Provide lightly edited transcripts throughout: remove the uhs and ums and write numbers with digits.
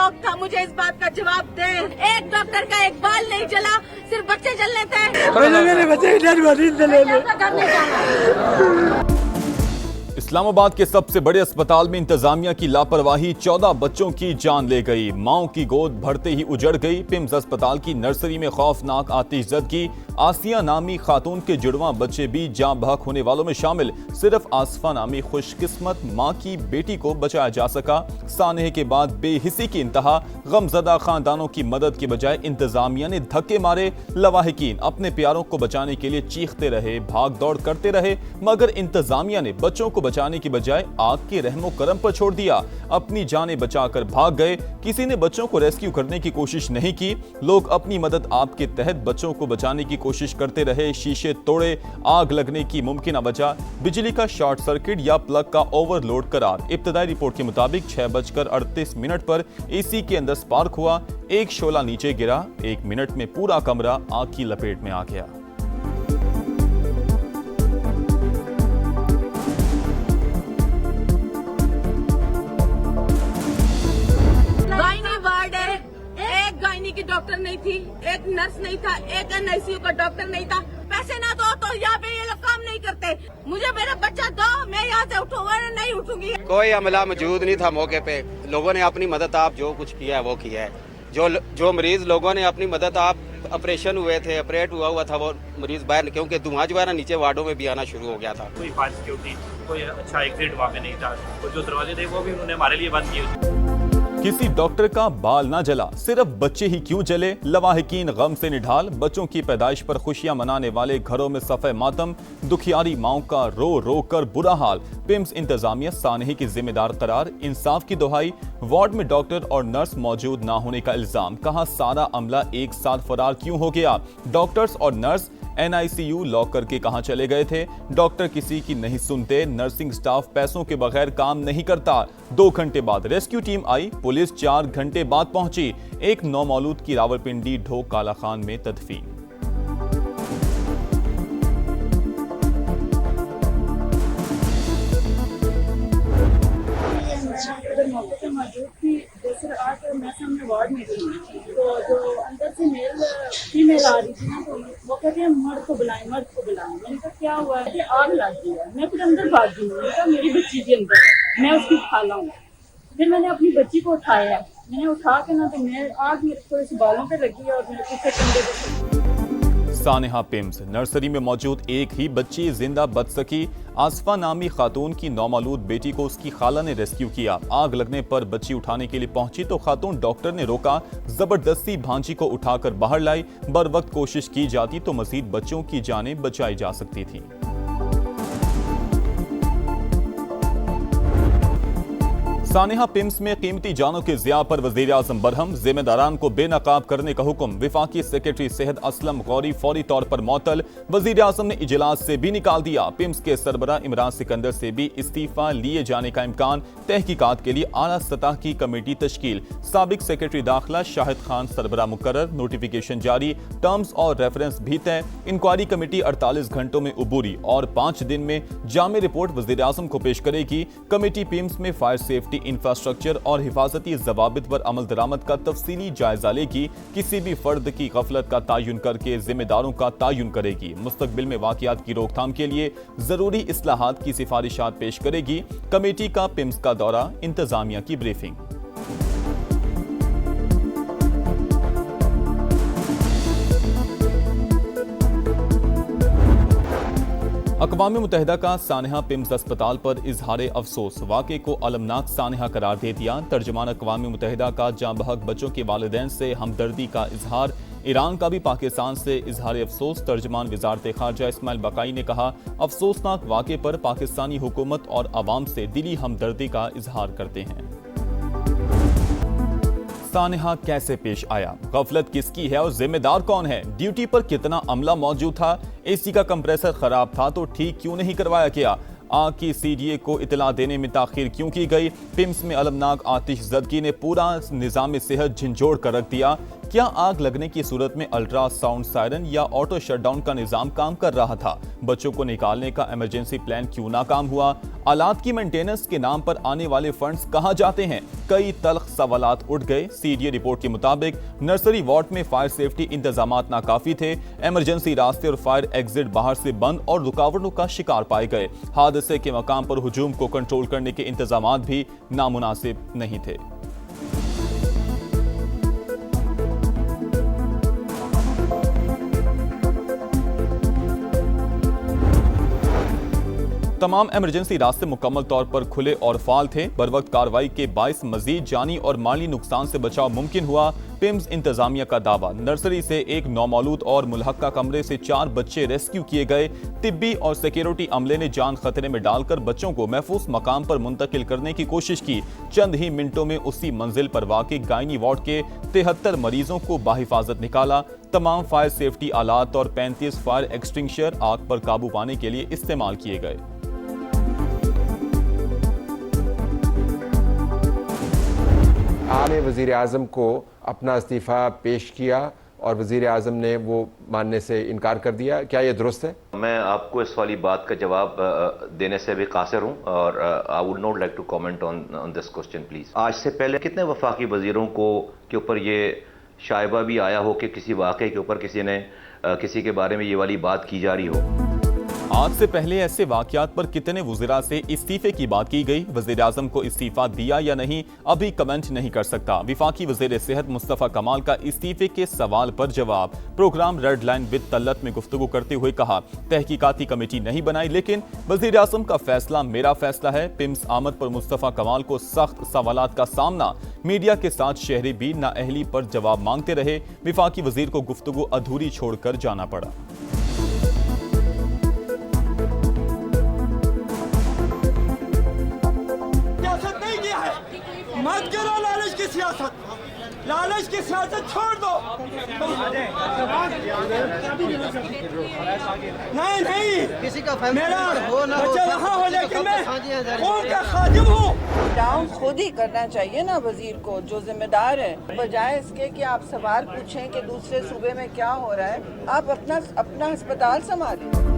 शौक था, मुझे इस बात का जवाब दे। एक डॉक्टर का एक बाल नहीं जला, सिर्फ बच्चे जलने थे। मेरे बच्चे इस्लामाबाद के सबसे बड़े अस्पताल में इंतजामिया की लापरवाही 14 बच्चों की जान ले गई। माओ की गोद भरते ही उजड़ गई। पिम्स अस्पताल की नर्सरी में खौफनाक आतिशज़दगी। आसिया नामी खातून के जुड़वां बच्चे भी जान बहक होने वालों में शामिल। सिर्फ आसफा नामी खुशकिस्मत मां की बेटी को बचाया जा सका। सानहे के बाद बेहिसी की इंतहा। गमजदा खानदानों की मदद के बजाय इंतजामिया ने धक्के मारे। लवाहिकीन अपने प्यारों को बचाने के लिए चीखते रहे, भाग दौड़ करते रहे, मगर इंतजामिया ने बच्चों को बचाने की बजाय आग के रहमो करम पर छोड़ दिया। अपनी जानें बचाकर भाग गए। किसी ने बच्चों को रेस्क्यू करने की कोशिश नहीं की। लोग अपनी मदद आप के तहत बच्चों को बचाने की कोशिश करते रहे। शीशे तोड़े, आग लगने की मुमकिन वजह बिजली का शॉर्ट सर्किट या प्लग का ओवरलोड करार। इब्तदाई रिपोर्ट के मुताबिक 6:38 पर एसी के अंदर स्पार्क हुआ। एक शोला नीचे गिरा। 1 मिनट में पूरा कमरा आग की लपेट में आ गया। की डॉक्टर नहीं थी, एक नर्स नहीं था, एक एनआईसीयू का डॉक्टर नहीं था। पैसे ना दो तो यहाँ पे ये लोग काम नहीं करते। मुझे मेरा बच्चा दो, मैं यहाँ से उठूंगा नहीं उठूंगी। कोई अमला मौजूद नहीं था मौके पे। लोगों ने अपनी मदद आप जो कुछ किया है वो किया है। जो मरीज लोगों ने अपनी मदद आप ऑपरेशन हुए थे, ऑपरेट हुआ था वो मरीज बाहर, क्योंकि धुआं जो है ना नीचे वार्डों में भी आना शुरू हो गया था। कोई फायर सिक्योरिटी, कोई अच्छा एग्जिट वहाँ पे नहीं था। तो जो दरवाजे थे वो भी उन्होंने हमारे लिए बंद किए। किसी डॉक्टर का बाल ना जला, सिर्फ बच्चे ही क्यों जले। लवाहिकीन गम से निढाल। बच्चों की पैदाइश पर खुशियां मनाने वाले घरों में सफ़े मातम। दुखियारी माओं का रो रो कर बुरा हाल। पिम्स इंतजामिया सानही की जिम्मेदार करार। इंसाफ की दुहाई। वार्ड में डॉक्टर और नर्स मौजूद ना होने का इल्जाम। कहा सारा अमला एक साथ फरार क्यों हो गया। डॉक्टर्स और नर्स एनआईसीयू लॉक करके कहां चले गए थे। डॉक्टर किसी की नहीं सुनते। नर्सिंग स्टाफ पैसों के बगैर काम नहीं करता। 2 घंटे बाद रेस्क्यू टीम आई। पुलिस 4 घंटे बाद पहुंची। एक नौमौलूद की रावलपिंडी ढोक काला खान में तदफीन। मौजूद थी। दूसरे आज मैं सामने वार्ड में थी, तो जो अंदर से मेल फीमेल आ रही थी ना, तो वो कहती है मर्द को बुलाएं। मैंने कहा क्या हुआ है? आग लग गई है। मैं फिर अंदर भाग गई। मैंने कहा मेरी बच्ची भी अंदर है, मैं उसकी खाला हूँ। फिर मैंने अपनी बच्ची को उठाया। मैंने उठा के ना, तो मैं आग मेरे को इस बालों पे लगी और मेरे पीछे कंधे पे। सानेहा पिम्स नर्सरी में मौजूद एक ही बच्ची जिंदा बच सकी। आसफा नामी खातून की नौमौलूद बेटी को उसकी खाला ने रेस्क्यू किया। आग लगने पर बच्ची उठाने के लिए पहुंची तो खातून डॉक्टर ने रोका। जबरदस्ती भांजी को उठाकर बाहर लाई। बर वक्त कोशिश की जाती तो मजीद बच्चों की जानें बचाई जा सकती थी। सानेहा पिम्स में कीमती जानों के ज़िया पर वज़ीर-ए-आज़म बरहम। जिम्मेदारान को बेनकाब करने का हुक्म। विफाकी सेक्रेटरी सेहत असलम गौरी फौरी तौर पर मअतल। वज़ीर-ए-आज़म ने इजलास से भी निकाल दिया। पिम्स के सरबराह इमरान सिकंदर से भी इस्तीफा लिए जाने का इम्कान। तहकीकात के लिए आला सतह की कमेटी तश्कील। साबिक सेक्रेटरी दाखिला शाहिद खान सरबराह मुकर्रर। नोटिफिकेशन जारी। टर्म्स और रेफरेंस भी तय। इंक्वायरी कमेटी 48 घंटों में उबूरी और 5 दिन में जामे रिपोर्ट वज़ीर-ए-आज़म को पेश करेगी। कमेटी पिम्स में फायर सेफ्टी, इंफ्रास्ट्रक्चर और हिफाजती जवाबित पर अमल दरामद का तफसीली जायजा लेगी। किसी भी फर्द की गफलत का तयन करके जिम्मेदारों का तयन करेगी। मुस्तकबिल में वाकयात की रोकथाम के लिए जरूरी इस्लाहात की सिफारिशात पेश करेगी। कमेटी का पिम्स का दौरा, इंतजामिया की ब्रीफिंग। अक़वाम मुत्तहिदा का सानेहा पिम्स अस्पताल पर इजहार अफसोस। वाक़े को अलमनाक सानेहा करार दे दिया। तर्जुमान अक़वाम मुत्तहिदा का जाँ बहक बच्चों के वालिदैन से हमदर्दी का इजहार। ईरान का भी पाकिस्तान से इजहार अफसोस। तर्जुमान वज़ारत ख़ारजा इस्माइल बक़ाई ने कहा, अफसोसनाक वाक़े पर पाकिस्तानी हुकूमत और अवाम से दिली हमदर्दी का इजहार करते हैं। सानेहा कैसे पेश आया, गफलत किसकी है और जिम्मेदार कौन है? ड्यूटी पर कितना अमला मौजूद था? एसी का कंप्रेसर खराब था तो ठीक क्यों नहीं करवाया गया? आग की सीडीए को इतला देने में ताखीर क्यों की गई? पिम्स में अलमनाक आतिशज़दगी ने पूरा निज़ाम सेहत झंझोड़ कर रख दिया। क्या आग लगने की सूरत में अल्ट्रासाउंड सायरन या ऑटो शटडाउन का निजाम काम कर रहा था? बच्चों को निकालने का इमरजेंसी प्लान क्यों नाकाम हुआ? आलात की मेंटेनेंस के नाम पर आने वाले फंड्स कहां जाते हैं? कई तल्ख सवालात उठ गए। सीडीए रिपोर्ट के मुताबिक नर्सरी वार्ड में फायर सेफ्टी इंतजामात नाकाफी थे। इमरजेंसी रास्ते और फायर एग्जिट बाहर से बंद और रुकावटों का शिकार पाए गए। हादसे के मकाम पर हुजूम को कंट्रोल करने के इंतजामात भी नामुनासिब नहीं थे। तमाम इमरजेंसी रास्ते मुकम्मल तौर पर खुले और फाल थे। बरवक्त कार्रवाई के बाइस मजीद जानी और माली नुकसान से बचाव मुमकिन हुआ। पिम्स इंतजामिया का दावा, नर्सरी से एक नौमौलूद और मुलहक्का कमरे से 4 बच्चे रेस्क्यू किए गए। तिब्बी और सिक्योरिटी अमले ने जान खतरे में डालकर बच्चों को महफूज मकाम पर मुंतकिल करने की कोशिश की। चंद ही मिनटों में उसी मंजिल पर वाक़ई गायनी वार्ड के 73 मरीजों को बाहिफाजत निकाला। तमाम फायर सेफ्टी आलात और 35 फायर एक्सटिंग्विशर आग पर काबू पाने के लिए इस्तेमाल किए गए। आपने वज़ीर आज़म को अपना इस्तीफ़ा पेश किया और वज़ीर आज़म ने वो मानने से इनकार कर दिया, क्या ये दुरुस्त है? मैं आपको इस वाली बात का जवाब देने से भी कासिर हूँ और I would not like to comment on this question please. आज से पहले कितने वफाकी वज़ीरों को के ऊपर ये शायबा भी आया हो कि किसी वाक़े के ऊपर किसी के बारे में ये वाली बात की जा रही हो? आज से पहले ऐसे वाकयात पर कितने वज़ीरा से इस्तीफे की बात की गई? वज़ीर आज़म को इस्तीफा दिया या नहीं, अभी कमेंट नहीं कर सकता। विफाकी वज़ीर सेहत मुस्तफ़ा कमाल का इस्तीफे के सवाल पर जवाब। प्रोग्राम रेड लाइन विद तल्लत में गुफ्तगू करते हुए कहा, तहकीकाती कमेटी नहीं बनाई, लेकिन वज़ीर आज़म का फैसला मेरा फैसला है। पिम्स आमद पर मुस्तफ़ा कमाल को सख्त सवालात का सामना। मीडिया के साथ शहरी भी नाअहली पर जवाब मांगते रहे। विफाकी वज़ीर को गुफ्तगू अधूरी छोड़कर जाना पड़ा। मत करो लालच की सियासत, लालच की सियासत छोड़ दो। नहीं किसी का मेरा बच्चा वहाँ हो, लेकिन मैं कौम का खादिम हूँ। डाउन खुद ही करना चाहिए ना वजीर को, जो जिम्मेदार है, बजाय इसके कि आप सवाल पूछें कि दूसरे सूबे में क्या हो रहा है। आप अपना अस्पताल संभालें।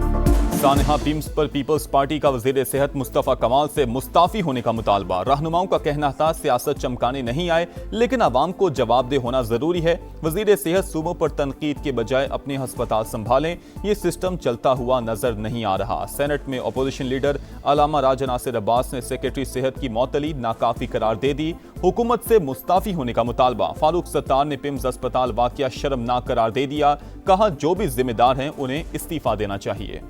सानहा पिम्स पर पीपल्स पार्टी का वज़ीर सेहत मुस्तफ़ा कमाल से मुस्ताफ़ी होने का मुतालबा। रहनुमाओं का कहना था सियासत चमकाने नहीं आए, लेकिन आवाम को जवाबदेह होना जरूरी है। वज़ीर सेहत सूबों पर तनकीद के बजाय अपने अस्पताल संभालें, ये सिस्टम चलता हुआ नजर नहीं आ रहा। सेनेट में अपोजिशन लीडर अलामा राजा नासिर अब्बास ने सेक्रेटरी सेहत की मौतली नाकाफी करार दे दी। हुकूमत से मुस्ताफ़ी होने का मुतालबा। फारूक सत्तार ने पिम्स अस्पताल वाक़या शर्मनाक करार दे दिया। कहा, जो भी जिम्मेदार हैं उन्हें इस्तीफा देना चाहिए।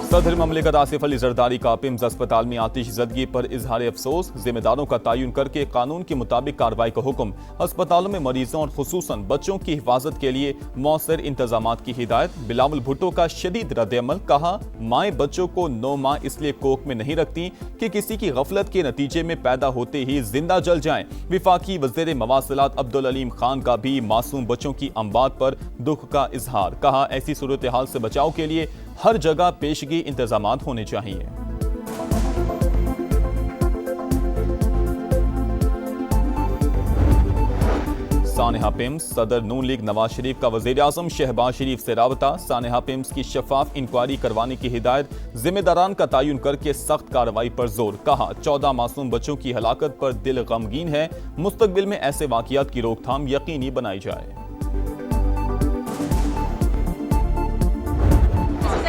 सदर ममलिकत आसिफ अली जरदारी का पिम्स अस्पताल में आतिशज़दगी पर इजहार अफसोस। जिम्मेदारों का तयन करके कानून के मुताबिक कार्रवाई का हुक्म। अस्पतालों में मरीजों और खुसूसन बच्चों की हिफाजत के लिए मौसर इंतजामात की हिदायत। बिलावल भुट्टो का शदीद रद्द-ए-अमल। कहा, माएँ बच्चों को 9 माह इसलिए कोख में नहीं रखती कि किसी की गफलत के नतीजे में पैदा होते ही जिंदा जल जाएं। विफाकी वज़ीर मवासिलात अब्दुल अलीम खान का भी मासूम बच्चों की अमवात पर दुख का इजहार। कहा, ऐसी सूरत हाल से बचाव के लिए हर जगह पेशगी इंतजामात होने चाहिए। सानहा पिम्स। सदर नून लीग नवाज शरीफ का वज़ीर आज़म शहबाज शरीफ से राबता। सानहा पिम्स की शफाफ इंक्वायरी करवाने की हिदायत। जिम्मेदारान का तयन करके सख्त कार्रवाई पर जोर। कहा, 14 मासूम बच्चों की हलाकत पर दिल गमगीन है। मुस्तकबिल में ऐसे वाक़ियात की रोकथाम यकीनी बनाई जाए।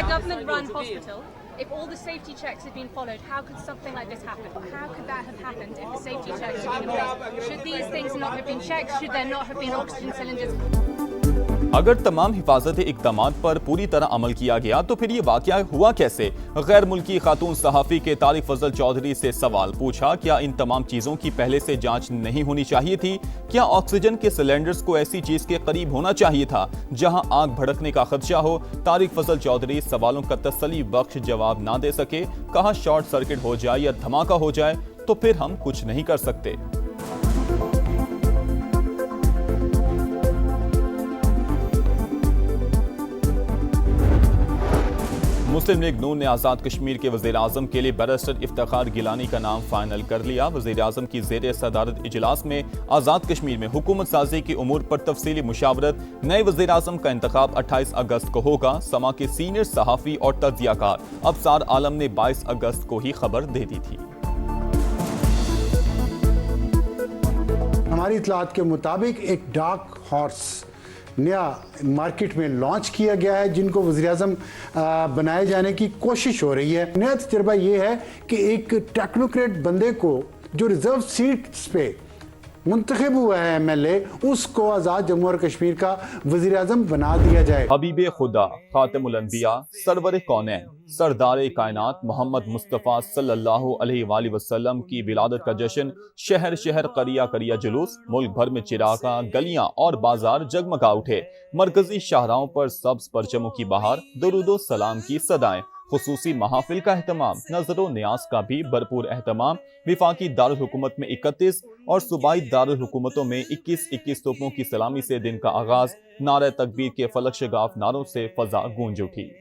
government-run hospital. If all the safety checks had been followed, how could something like this happen? How could that have happened if the safety checks had been in place? Should these things not have been checked? Should there not have been oxygen cylinders? अगर तमाम हिफाजती इक़दामात पर पूरी तरह अमल किया गया तो फिर ये वाक़या हुआ कैसे? गैर मुल्की खातून सहाफ़ी के तारिक फजल चौधरी से सवाल पूछा, क्या इन तमाम चीज़ों की पहले से जांच नहीं होनी चाहिए थी? क्या ऑक्सीजन के सिलेंडर्स को ऐसी चीज़ के करीब होना चाहिए था जहां आग भड़कने का खदशा हो? तारिक फजल चौधरी सवालों का तसल्ली बख्श जवाब ना दे सके। कहा, शॉर्ट सर्किट हो जाए या धमाका हो जाए तो फिर हम कुछ नहीं कर सकते। मुस्लिम लीग नून ने आज़ाद कश्मीर के वज़ीर आज़म के लिए बैरिस्टर इफ्तिखार गिलानी का नाम फाइनल कर लिया। वज़ीर आज़म की ज़ेर सदारत इजलास में आज़ाद कश्मीर में हुकूमत साजी की उमूर पर तफसीली मुशावरत। नए वज़ीर आज़म का इंतखाब 28 अगस्त को होगा। समा के सीनियर सहाफ़ी और तज्ज़ियाकार अफसार आलम ने 22 अगस्त को ही खबर दे दी थी। हमारी इतलात के मुताबिक एक डार्क हॉर्स नया मार्केट में लॉन्च किया गया है, जिनको वज़ीर-ए-आज़म बनाए जाने की कोशिश हो रही है। नया तजर्बा ये है कि एक टेक्नोक्रेट बंदे को जो रिजर्व सीट्स पे मुंतखब हुआ है एमएलए, उसको आज़ाद जम्मू और कश्मीर का वज़ीर-ए-आज़म बना दिया जाए। हबीबे खुदा, खातिमुल अंबिया, सरवर कौनैन, सरदार कायनात मोहम्मद मुस्तफ़ा सल्लल्लाहु अलैहि वसल्लम की विलादत का जश्न। शहर शहर करिया करिया जुलूस, मुल्क भर में चिरागा, गलियां और बाजार जगमगा उठे। मरकजी शाहराहों पर सब्ज परचमों की बहार, दुरूदो सलाम की सदाएं। खुसूसी महाफिल का एहतमाम, नजरो न्याज का भी भरपूर एहतमाम। विफाकी दारुल हुकूमत में 31 और सूबाई दारुल हुकूमतों में 21 तोपों की सलामी से दिन का आगाज। नारे तकबीर के फलक शगाफ नारों से फजा गूंज उठी।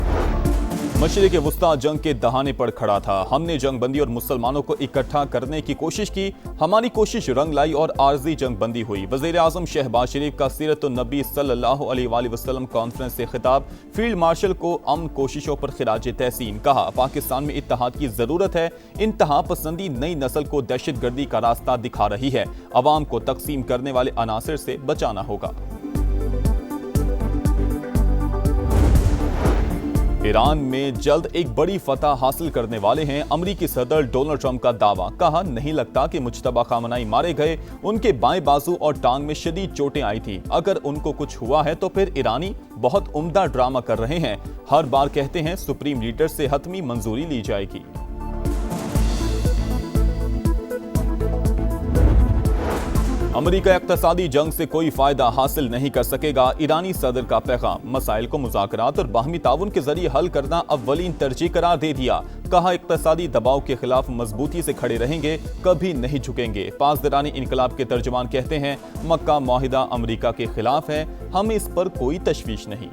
मशरिक़ वुस्ता जंग के दहाने पर खड़ा था। हमने जंग बंदी और मुसलमानों को इकट्ठा करने की कोशिश की। हमारी कोशिश रंग लाई और आर्जी जंग बंदी हुई। वज़ीर आज़म शहबाज शरीफ का सीरत-उन-नबी सल्लल्लाहु अलैहि वसल्लम कॉन्फ्रेंस से खिताब। फील्ड मार्शल को अमन कोशिशों पर खिराज तहसीन। कहा, पाकिस्तान में इत्तेहाद की जरूरत है। इंतहा पसंदी नई नस्ल को दहशतगर्दी का रास्ता दिखा रही है। अवाम को तकसीम करने वाले अनासिर से बचाना होगा। ईरान में जल्द एक बड़ी फतह हासिल करने वाले हैं अमरीकी सदर डोनाल्ड ट्रंप का दावा। कहा, नहीं लगता कि मुज्तबा खामनाई मारे गए। उनके बाएं बाजू और टांग में शदीद चोटें आई थी। अगर उनको कुछ हुआ है तो फिर ईरानी बहुत उम्दा ड्रामा कर रहे हैं। हर बार कहते हैं सुप्रीम लीडर से हतमी मंजूरी ली जाएगी। अमरीका इक्तसादी जंग से कोई फायदा हासिल नहीं कर सकेगा। ईरानी सदर का पैगाम, मसाइल को मुज़ाकरात और बाहमी ताउन के जरिए हल करना अव्वलीन तरजीह करार दे दिया। कहा, इक्तसादी दबाव के खिलाफ मजबूती से खड़े रहेंगे, कभी नहीं झुकेंगे। पासदारानी इनकलाब के तर्जुमान कहते हैं, मक्का मुआहिदा अमरीका के खिलाफ है, हमें इस पर कोई तशवीश नहीं।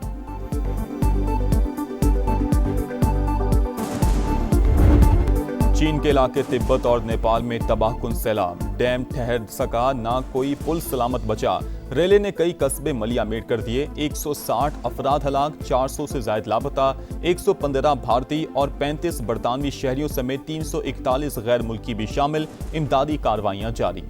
चीन के इलाके तिब्बत और नेपाल में तबाहकुन सैलाब। डैम ठहर सका, ना कोई पुल सलामत बचा। रेले ने कई कस्बे मलियामेट कर दिए। 160 अफराद हलाक, 400 से ज्यादा लापता। 115 भारतीय और 35 बरतानवी शहरियों समेत 341 गैर मुल्की भी शामिल। इमदादी कार्रवाइयां जारी।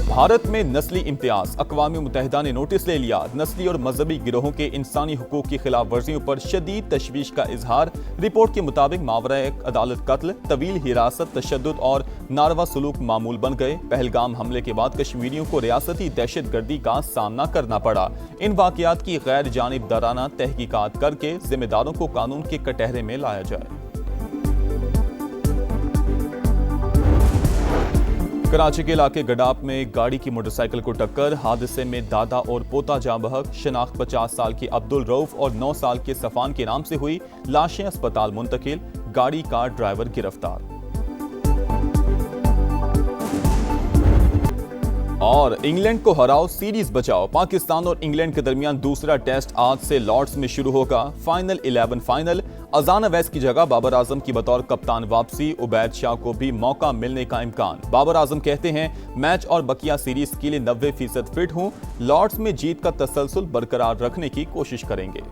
भारत में नस्ली इम्तियाज, अक़वाम मुत्तहिदा ने नोटिस ले लिया। नस्ली और मजहबी गिरोहों के इंसानी हुकूक की खिलाफ वर्जियों पर शदीद तशवीश का इजहार। रिपोर्ट के मुताबिक मावरा अदालत कत्ल, तवील हिरासत, तशद्दुद और नारवा सलूक मामूल बन गए। पहलगाम हमले के बाद कश्मीरियों को रियासती दहशतगर्दी का सामना करना पड़ा। इन वाक़यात की गैर जानिबदाराना तहकीकात करके जिम्मेदारों को कानून के कटहरे में लाया जाए। कराची के इलाके गडाप में गाड़ी की मोटरसाइकिल को टक्कर। हादसे में दादा और पोता जाँ बहक। शनाख्त 50 साल के अब्दुल रऊफ और 9 साल के सफान के नाम से हुई। लाशें अस्पताल मुंतकिल। गाड़ी का ड्राइवर गिरफ्तार। और इंग्लैंड को हराओ, सीरीज बचाओ। पाकिस्तान और इंग्लैंड के दरमियान दूसरा टेस्ट आज से लॉर्ड्स में शुरू होगा। Final 11 final. अजान अवैस की जगह बाबर आजम की बतौर कप्तान वापसी। उबैद शाह को भी मौका मिलने का इम्कान। बाबर आजम कहते हैं, मैच और बकिया सीरीज के लिए 90% फिट हूं। लॉर्ड्स में जीत का तसलसल बरकरार रखने की कोशिश करेंगे।